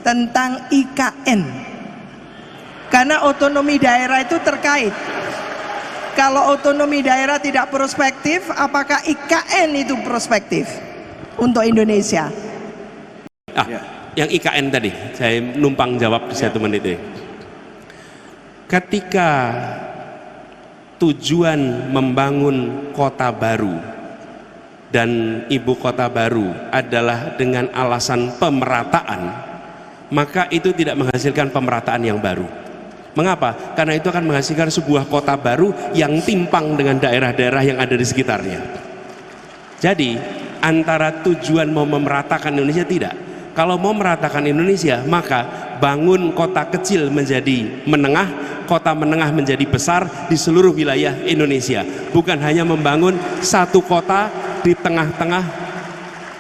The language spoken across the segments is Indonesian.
tentang IKN. Karena otonomi daerah itu terkait. Kalau otonomi daerah tidak prospektif, apakah IKN itu prospektif untuk Indonesia? Yang IKN tadi, saya numpang jawab di 1 menit ini. Ketika tujuan membangun kota baru dan ibu kota baru adalah dengan alasan pemerataan, maka itu tidak menghasilkan pemerataan yang baru. Mengapa? Karena itu akan menghasilkan sebuah kota baru yang timpang dengan daerah-daerah yang ada di sekitarnya. Jadi antara tujuan mau memeratakan Indonesia, tidak. Kalau mau meratakan Indonesia, maka bangun kota kecil menjadi menengah, kota menengah menjadi besar di seluruh wilayah Indonesia. Bukan hanya membangun satu kota di tengah-tengah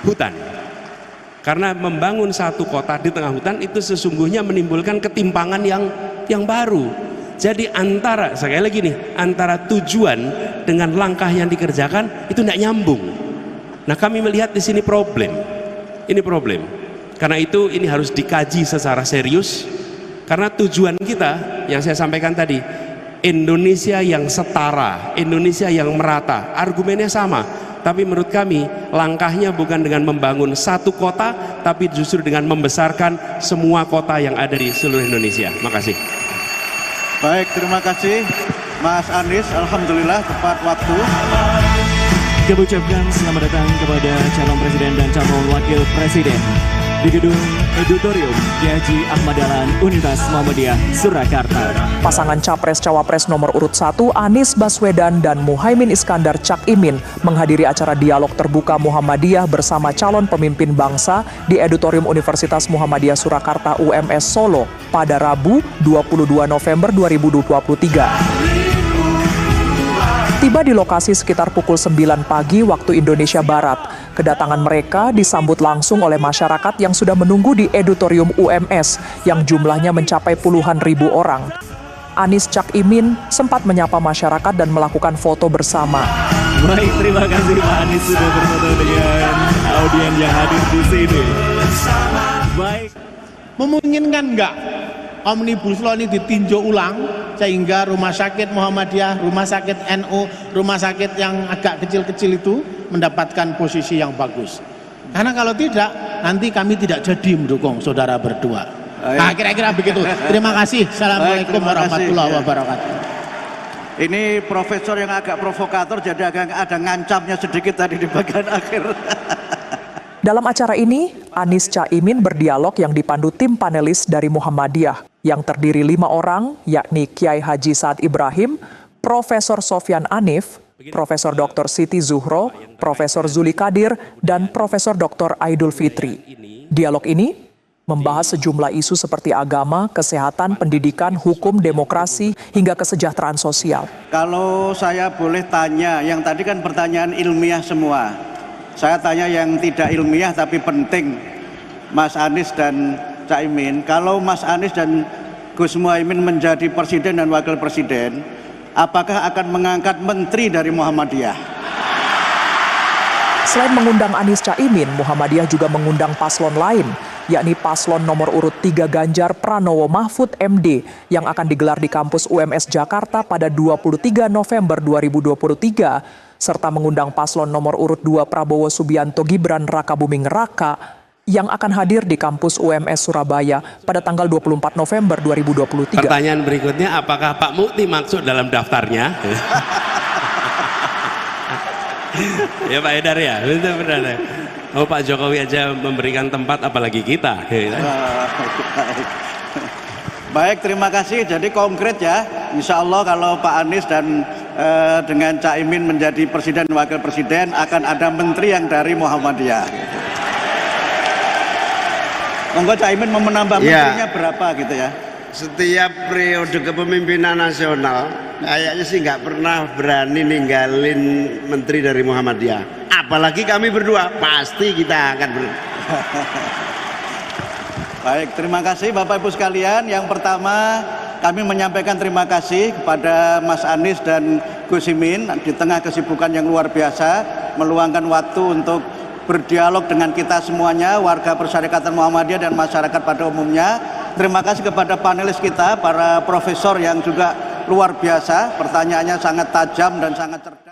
hutan. Karena membangun satu kota di tengah hutan itu sesungguhnya menimbulkan ketimpangan yang baru. Jadi sekali lagi nih, antara tujuan dengan langkah yang dikerjakan itu tidak nyambung. Nah, kami melihat di sini problem. Ini problem. Karena itu ini harus dikaji secara serius. Karena tujuan kita yang saya sampaikan tadi, Indonesia yang setara, Indonesia yang merata, argumennya sama. Tapi menurut kami langkahnya bukan dengan membangun satu kota, tapi justru dengan membesarkan semua kota yang ada di seluruh Indonesia. Makasih. Baik, terima kasih Mas Anies. Alhamdulillah tepat waktu. Kami ucapkan selamat datang kepada calon presiden dan calon wakil presiden di gedung Auditorium Kiai Haji Ahmad Dahlan Universitas Muhammadiyah Surakarta. Pasangan Capres-Cawapres nomor urut 1 Anies Baswedan dan Muhaimin Iskandar Cak Imin menghadiri acara dialog terbuka Muhammadiyah bersama calon pemimpin bangsa di Auditorium Universitas Muhammadiyah Surakarta UMS Solo pada Rabu 22 November 2023. Tiba di lokasi sekitar pukul 9 pagi waktu Indonesia Barat. Kedatangan mereka disambut langsung oleh masyarakat yang sudah menunggu di Auditorium UMS yang jumlahnya mencapai puluhan ribu orang. Anies Cak Imin sempat menyapa masyarakat dan melakukan foto bersama. Baik, terima kasih Pak Anies sudah berfoto dengan audiens yang hadir di sini. Baik. Memungkinkan enggak Omnibus Law ini ditinjau ulang sehingga rumah sakit Muhammadiyah, rumah sakit NU, rumah sakit yang agak kecil-kecil itu mendapatkan posisi yang bagus. Karena kalau tidak, nanti kami tidak jadi mendukung saudara berdua. Nah, kira-kira begitu. Terima kasih. Assalamualaikum warahmatullahi wabarakatuh. Ini profesor yang agak provokator, jadi agak ada ngancamnya sedikit tadi di bagian akhir. Dalam acara ini, Anies Cak Imin berdialog yang dipandu tim panelis dari Muhammadiyah yang terdiri 5 orang, yakni Kiai Haji Saad Ibrahim, Profesor Sofyan Anif, Profesor Dr. Siti Zuhro, Profesor Zuli Kadir, dan Profesor Dr. Aidul Fitri. Dialog ini membahas sejumlah isu seperti agama, kesehatan, pendidikan, hukum, demokrasi, hingga kesejahteraan sosial. Kalau saya boleh tanya, yang tadi kan pertanyaan ilmiah semua. Saya tanya yang tidak ilmiah tapi penting, Mas Anies dan Cak Imin. Kalau Mas Anies dan Gus Muhaimin menjadi presiden dan wakil presiden, apakah akan mengangkat menteri dari Muhammadiyah? Selain mengundang Anies Cak Imin, Muhammadiyah juga mengundang paslon lain, yakni paslon nomor urut 3 Ganjar Pranowo Mahfud MD yang akan digelar di kampus UMS Jakarta pada 23 November 2023, serta mengundang paslon nomor urut 2 Prabowo Subianto Gibran Rakabuming Raka yang akan hadir di kampus UMS Surabaya pada tanggal 24 November 2023. Pertanyaan berikutnya, apakah Pak Mukti masuk dalam daftarnya? Ya Pak Haidar ya, betul benar. Oh Pak Jokowi aja memberikan tempat, apalagi kita. Baik, terima kasih. Jadi konkret ya, insya Allah kalau Pak Anies dan dengan Cak Imin menjadi presiden dan wakil presiden, akan ada menteri yang dari Muhammadiyah. Monggo Cak Imin mau menambah menterinya berapa gitu ya? Setiap periode kepemimpinan nasional kayaknya sih nggak pernah berani ninggalin menteri dari Muhammadiyah. Apalagi kami berdua, pasti kita akan Baik, terima kasih Bapak Ibu sekalian. Yang pertama, kami menyampaikan terima kasih kepada Mas Anies dan Gus Imin di tengah kesibukan yang luar biasa meluangkan waktu untuk berdialog dengan kita semuanya, warga Persyarikatan Muhammadiyah dan masyarakat pada umumnya. Terima kasih kepada panelis kita, para profesor yang juga luar biasa, pertanyaannya sangat tajam dan sangat cerdas.